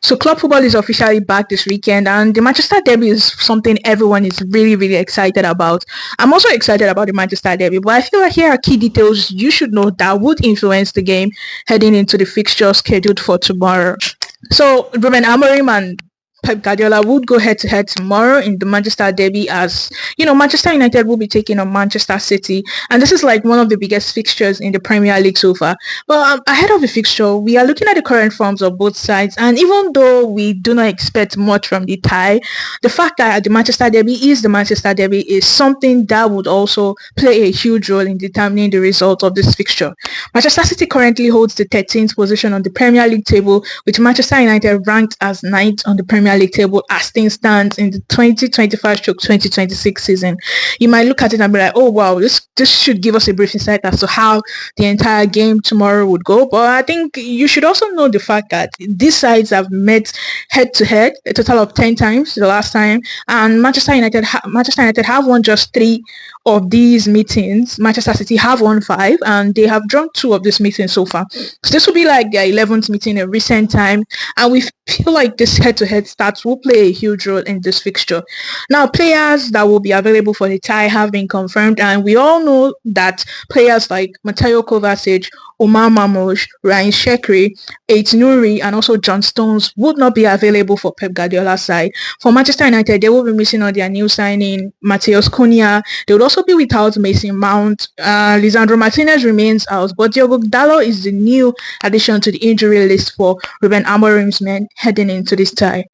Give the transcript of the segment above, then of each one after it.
So club football is officially back this weekend, and the Manchester Derby is something everyone is really, really excited about. I'm also excited about the Manchester Derby, but I feel like here are key details you should know that would influence the game heading into the fixture scheduled for tomorrow. So Ruben Amorim and Pep Guardiola would go head to head tomorrow in the Manchester Derby, as you know, Manchester United will be taking on Manchester City, and this is like one of the biggest fixtures in the Premier League so far. But ahead of the fixture, we are looking at the current forms of both sides, and even though we do not expect much from the tie, the fact that the Manchester Derby is the Manchester Derby is something that would also play a huge role in determining the result of this fixture. Manchester City currently holds the 13th position on the Premier League table, with Manchester United ranked as 9th on the Premier League table as things stands in the 2025-2026 season. You might look at it and be like, oh wow, this should give us a brief insight as to how the entire game tomorrow would go. But I think you should also know the fact that these sides have met head to head a total of 10 times the last time, and Manchester United have won just 3 of these meetings. Manchester City have won 5, and they have drawn 2 of these meetings so far. So this will be like their 11th meeting in recent time, and we feel like this head-to-head stats will play a huge role in this fixture. Now, players that will be available for the tie have been confirmed, and we all know that players like Mateo Kovacic, Omar Mamouche, Ryan Shekri, Aït-Nouri, and also John Stones would not be available for Pep Guardiola's side. For Manchester United, they will be missing on their new signing, Matheus Cunha. They would also be without Mason Mount. Lisandro Martinez remains out, but Diogo Dalot is the new addition to the injury list for Ruben Amorim's men heading into this tie.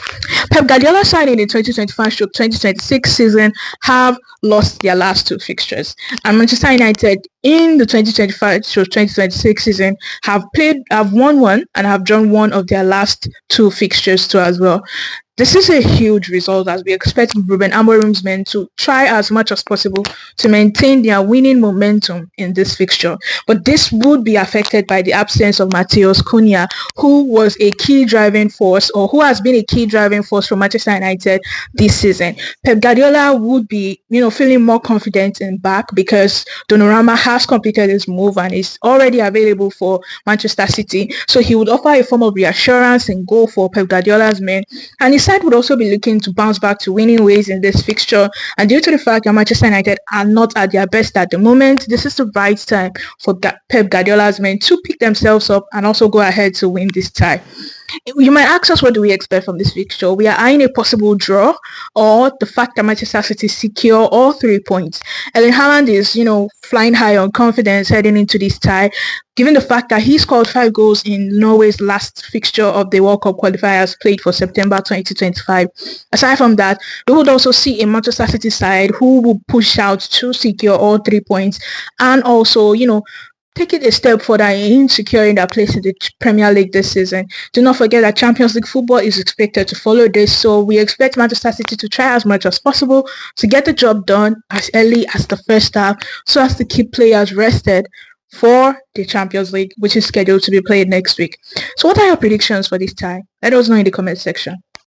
Pep Guardiola's side in the 2025-2026 season have lost their last 2 fixtures, and Manchester United in the 2025-2026 season have won 1 and have drawn 1 of their last 2 fixtures too as well. This is a huge result, as we expect Ruben Amorim's men to try as much as possible to maintain their winning momentum in this fixture. But this would be affected by the absence of Matheus Cunha, who was a key driving force, or who has been a key driving force for Manchester United this season. Pep Guardiola would be, feeling more confident in back because Donnarumma has completed his move and is already available for Manchester City. So he would offer a form of reassurance and goal for Pep Guardiola's men, and his side would also be looking to bounce back to winning ways in this fixture. And due to the fact that Manchester United are not at their best at the moment, this is the right time for Pep Guardiola's men to pick themselves up and also go ahead to win this tie. You might ask us, what do we expect from this fixture? We are eyeing a possible draw, or the fact that Manchester City secure all 3 points. Erling Haaland is, flying high on confidence heading into this tie, given the fact that he scored 5 goals in Norway's last fixture of the World Cup qualifiers played for September 2025. Aside from that, we would also see a Manchester City side who will push out to secure all 3 points, and also, take it a step further in securing their place in the Premier League this season. Do not forget that Champions League football is expected to follow this, so we expect Manchester City to try as much as possible to get the job done as early as the first half, so as to keep players rested for the Champions League, which is scheduled to be played next week. So what are your predictions for this tie? Let us know in the comment section.